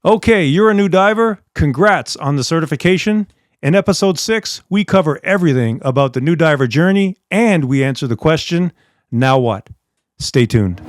Okay, you're a new diver. Congrats on the certification. In episode 6, we cover everything about the new diver journey and we answer the question, now what? Stay tuned.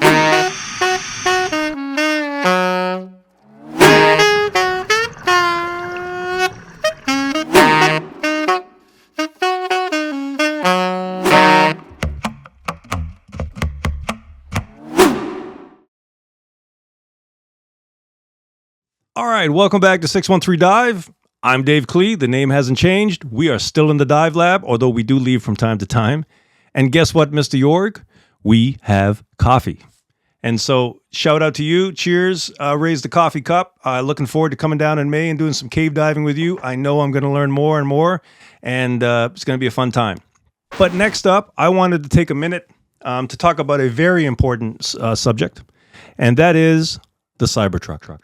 All right, welcome back to 613 Dive. I'm Dave Klee. The name hasn't changed. We are still in the dive lab, although we do leave from time to time. And guess what, Mr. Yorg? We have coffee. And so shout out to you. Cheers. Raise the coffee cup. Looking forward to coming down in May and doing some cave diving with you. I know I'm going to learn more and more, and it's going to be a fun time. But next up, I wanted to take a minute to talk about a very important subject, and that is the Cybertruck.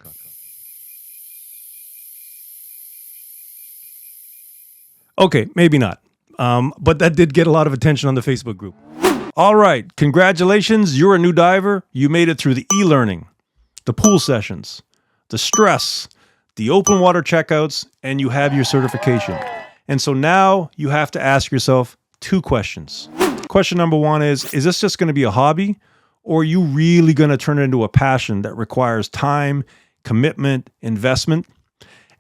Okay, maybe not. But that did get a lot of attention on the Facebook group. All right, congratulations. You're a new diver. You made it through the e-learning, the pool sessions, the stress, the open water checkouts, and you have your certification. And so now you have to ask yourself 2 questions. Question number 1 is this just going to be a hobby, or are you really going to turn it into a passion that requires time, commitment, investment?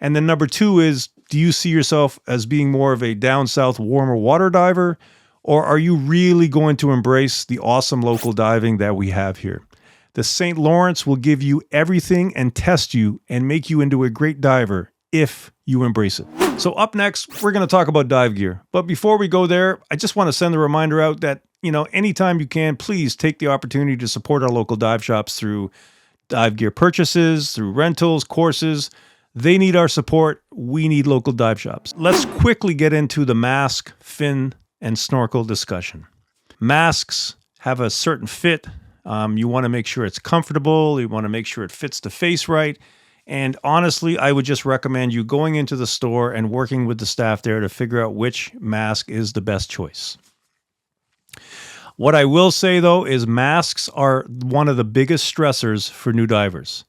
And then number 2 is, do you see yourself as being more of a down south warmer water diver, or are you really going to embrace the awesome local diving that we have here? The St. Lawrence will give you everything and test you and make you into a great diver if you embrace it. So up next, we're going to talk about dive gear. But before we go there, I just want to send a reminder out that, anytime you can, please take the opportunity to support our local dive shops through dive gear purchases, through rentals, courses. They need our support. We need local dive shops. Let's quickly get into the mask, fin, and snorkel discussion. Masks have a certain fit. You want to make sure it's comfortable. You want to make sure it fits the face right. And honestly, I would just recommend you going into the store and working with the staff there to figure out which mask is the best choice. What I will say, though, is masks are one of the biggest stressors for new divers.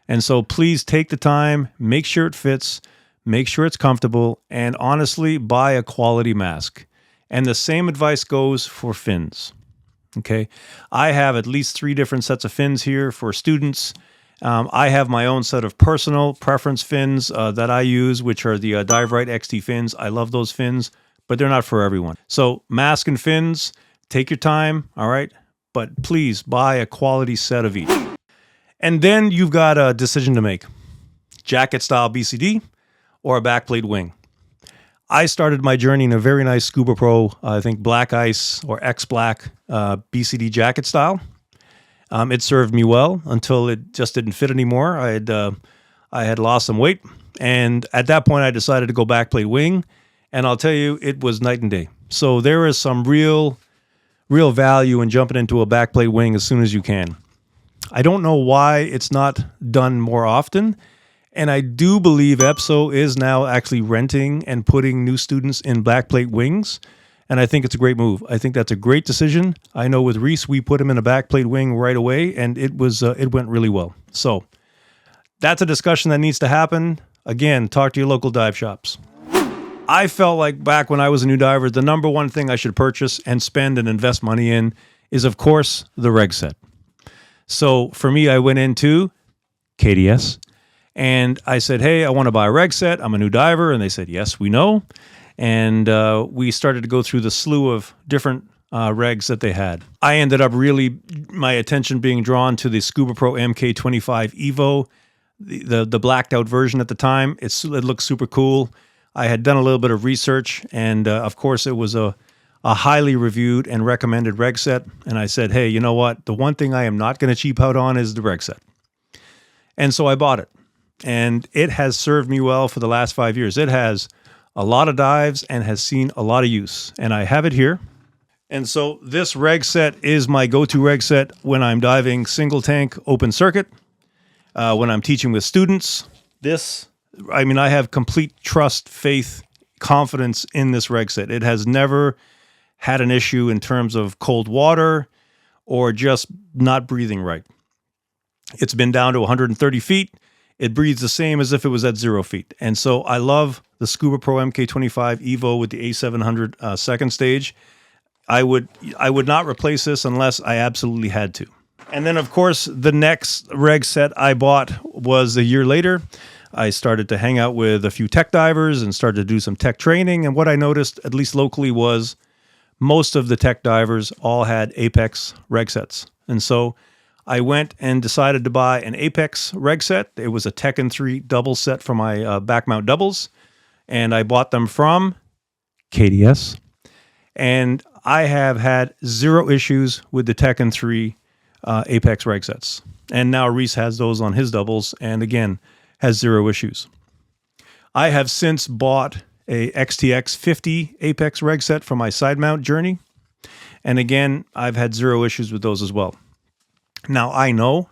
And so please take the time, make sure it fits, make sure it's comfortable, and honestly, buy a quality mask. And the same advice goes for fins. Okay, I have at least 3 different sets of fins here for students. I have my own set of personal preference fins that I use, which are the Dive Right XT fins. I love those fins, but they're not for everyone. So mask and fins, take your time, all right? But please buy a quality set of each. And then you've got a decision to make. Jacket style BCD or a backplate wing. I started my journey in a very nice Scuba Pro, I think Black Ice or X-Black BCD jacket style. It served me well until it just didn't fit anymore. I had lost some weight. And at that point, I decided to go backplate wing. And I'll tell you, it was night and day. So there is some real value in jumping into a backplate wing as soon as you can. I don't know why it's not done more often, and I do believe EPSO is now actually renting and putting new students in backplate wings, and I think it's a great move. I think that's a great decision. I know with Reese, we put him in a backplate wing right away, and it went really well. So that's a discussion that needs to happen. Again, talk to your local dive shops. I felt like back when I was a new diver, the number one thing I should purchase and spend and invest money in is, of course, the reg set. So for me, I went into KDS and I said, hey, I want to buy a reg set. I'm a new diver. And they said, yes, we know. And we started to go through the slew of different regs that they had. I ended up really, my attention being drawn to the Scuba Pro MK25 Evo, the blacked out version at the time. It looked super cool. I had done a little bit of research and of course it was a highly reviewed and recommended reg set. And I said, hey, you know what? The one thing I am not going to cheap out on is the reg set. And so I bought it. And it has served me well for the last 5 years. It has a lot of dives and has seen a lot of use. And I have it here. And so this reg set is my go-to reg set when I'm diving single tank open circuit, when I'm teaching with students. I have complete trust, faith, confidence in this reg set. It has never had an issue in terms of cold water or just not breathing right. It's been down to 130 feet. it breathes the same as if it was at 0 feet. And so I love the Scuba Pro MK25 Evo with the A700 second stage. I would not replace this unless I absolutely had to. And then, of course, the next reg set I bought was a year later. I started to hang out with a few tech divers and started to do some tech training. And what I noticed, at least locally, was most of the tech divers all had Apex reg sets. And so I went and decided to buy an Apex reg set. It was a Tekken 3 double set for my back mount doubles. And I bought them from KDS. And I have had zero issues with the Tekken 3 Apex reg sets. And now Reese has those on his doubles, and again, has zero issues. I have since bought a XTX 50 Apex reg set for my side mount journey. And again, I've had zero issues with those as well. Now, I know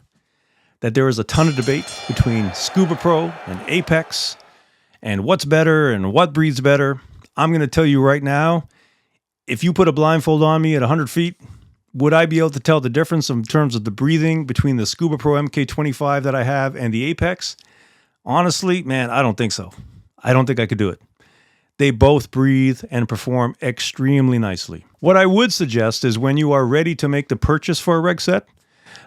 that there is a ton of debate between Scuba Pro and Apex and what's better and what breathes better. I'm going to tell you right now, if you put a blindfold on me at 100 feet, would I be able to tell the difference in terms of the breathing between the Scuba Pro MK25 that I have and the Apex? Honestly, man, I don't think so. I don't think I could do it. They both breathe and perform extremely nicely. What I would suggest is when you are ready to make the purchase for a reg set,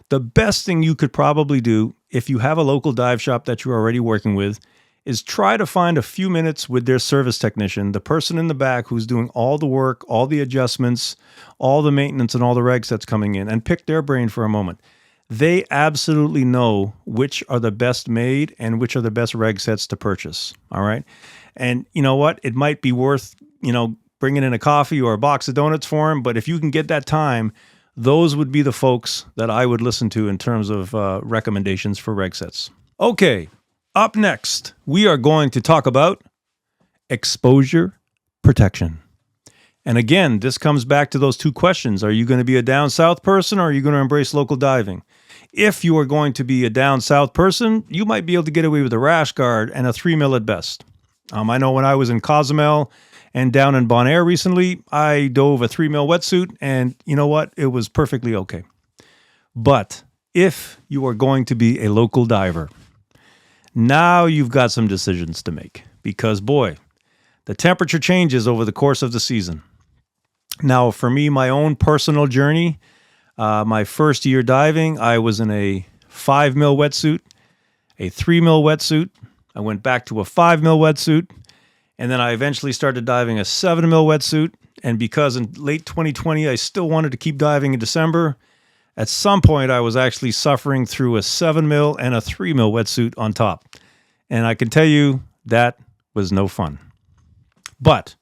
the best thing you could probably do if you have a local dive shop that you're already working with is try to find a few minutes with their service technician, the person in the back who's doing all the work, all the adjustments, all the maintenance, and all the reg sets coming in, and pick their brain for a moment. They absolutely know which are the best made and which are the best reg sets to purchase, all right? And you know what? It might be worth, bringing in a coffee or a box of donuts for them, but if you can get that time, those would be the folks that I would listen to in terms of recommendations for reg sets. Okay. Up next, we are going to talk about exposure protection. And again, this comes back to those two questions. Are you going to be a down south person, or are you going to embrace local diving? If you are going to be a down south person, you might be able to get away with a rash guard and a 3 mil at best. I know when I was in Cozumel and down in Bonaire recently, I dove a 3 mil wetsuit, and you know what? It was perfectly okay. But if you are going to be a local diver, now you've got some decisions to make because, boy, the temperature changes over the course of the season. Now, for me, my own personal journey, my first year diving, I was in a 5 mil wetsuit, a 3 mil wetsuit. I went back to a 5 mil wetsuit, and then I eventually started diving a 7 mil wetsuit. And because in late 2020, I still wanted to keep diving in December, at some point, I was actually suffering through a 7 mil and a 3 mil wetsuit on top. And I can tell you that was no fun. But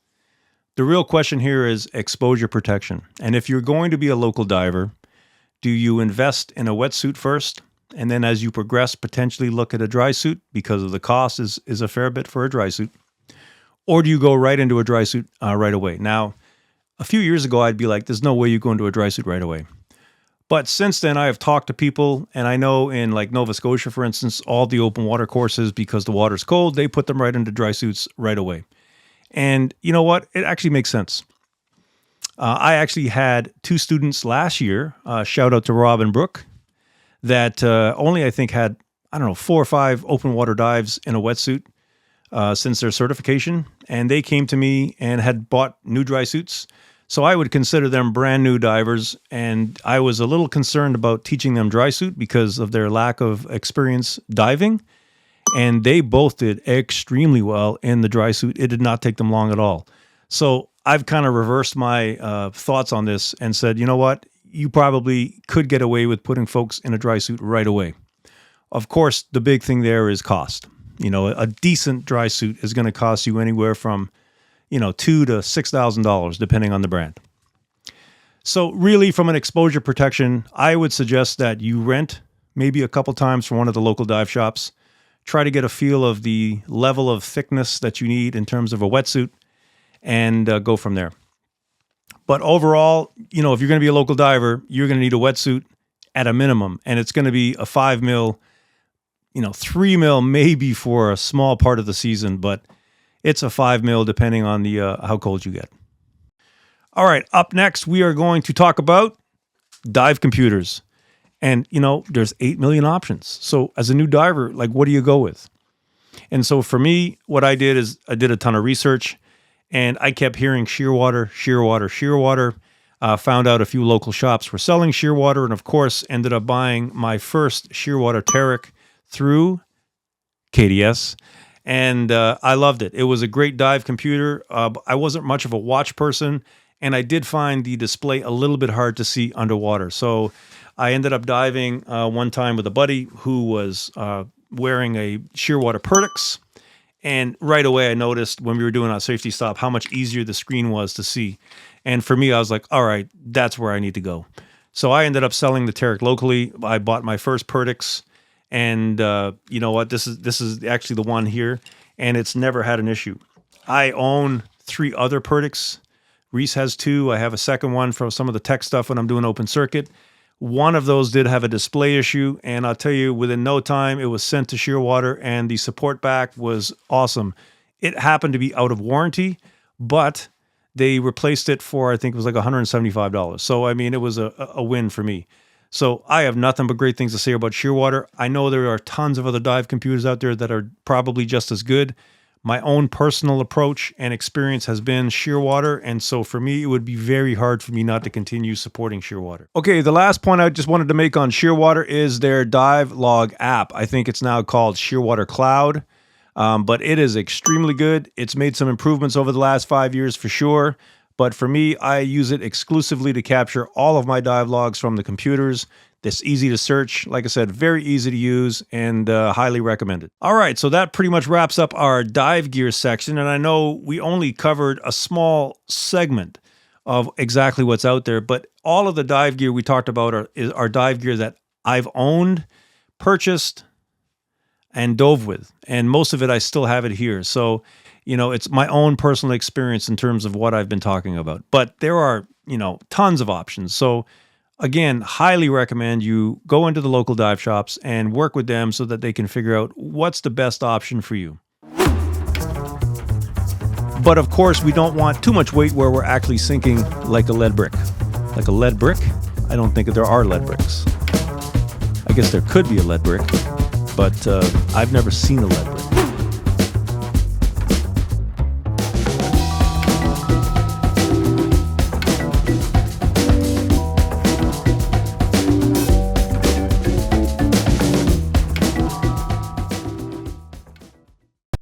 the real question here is exposure protection. And if you're going to be a local diver, do you invest in a wetsuit first? And then as you progress, potentially look at a dry suit because of the cost is a fair bit for a dry suit. Or do you go right into a dry suit right away? Now, a few years ago, I'd be like, there's no way you go into a dry suit right away. But since then, I have talked to people, and I know in like Nova Scotia, for instance, all the open water courses, because the water's cold, they put them right into dry suits right away. And you know what? It actually makes sense. I actually had 2 students last year, shout out to Rob and Brooke, that only I think had, 4 or 5 open water dives in a wetsuit since their certification. And they came to me and had bought new dry suits. So I would consider them brand new divers, and I was a little concerned about teaching them dry suit because of their lack of experience diving, and they both did extremely well in the dry suit. It did not take them long at all. So I've kind of reversed my thoughts on this and said, you know what? You probably could get away with putting folks in a dry suit right away. Of course, the big thing there is cost. A decent dry suit is going to cost you anywhere from $2,000 to $6,000, depending on the brand. So really, from an exposure protection, I would suggest that you rent maybe a couple times from one of the local dive shops. Try to get a feel of the level of thickness that you need in terms of a wetsuit, and go from there. But overall, if you're going to be a local diver, you're going to need a wetsuit at a minimum, and it's going to be a 5 mil, 3 mil maybe for a small part of the season, but it's a 5 mil depending on the how cold you get. All right, up next, we are going to talk about dive computers. And, there's 8 million options. So as a new diver, like, what do you go with? And so for me, what I did is I did a ton of research, and I kept hearing shearwater, shearwater, shearwater. Found out a few local shops were selling shearwater, and of course ended up buying my first shearwater Taric through KDS. And I loved it. It was a great dive computer. I wasn't much of a watch person, and I did find the display a little bit hard to see underwater. So I ended up diving one time with a buddy who was wearing a shearwater Perdix. And right away I noticed when we were doing our safety stop how much easier the screen was to see. And for me, I was like, all right, that's where I need to go. So I ended up selling the Taric locally. I bought my first Perdix. And you know what? This is actually the one here, and it's never had an issue. I own 3 other Perdix. Reese has 2. I have a second one for some of the tech stuff when I'm doing open circuit. One of those did have a display issue, and I'll tell you, within no time, it was sent to Shearwater, and the support back was awesome. It happened to be out of warranty, but they replaced it for, I think it was like $175. So, I mean, it was a win for me. So I have nothing but great things to say about Shearwater. I know there are tons of other dive computers out there that are probably just as good. My own personal approach and experience has been Shearwater, and so for me, it would be very hard for me not to continue supporting Shearwater. Okay, the last point I just wanted to make on Shearwater is their dive log app. I think it's now called Shearwater Cloud, but it is extremely good. It's made some improvements over the last 5 years for sure. But for me, I use it exclusively to capture all of my dive logs from the computers. It's easy to search. Like I said, very easy to use, and highly recommended. All right, so that pretty much wraps up our dive gear section. And I know we only covered a small segment of exactly what's out there, but all of the dive gear we talked about are dive gear that I've owned, purchased, and dove with. And most of it, I still have it here. So, it's my own personal experience in terms of what I've been talking about. But there are, tons of options. So again, highly recommend you go into the local dive shops and work with them so that they can figure out what's the best option for you. But of course, we don't want too much weight where we're actually sinking like a lead brick. Like a lead brick? I don't think that there are lead bricks. I guess there could be a lead brick, but I've never seen a lead brick.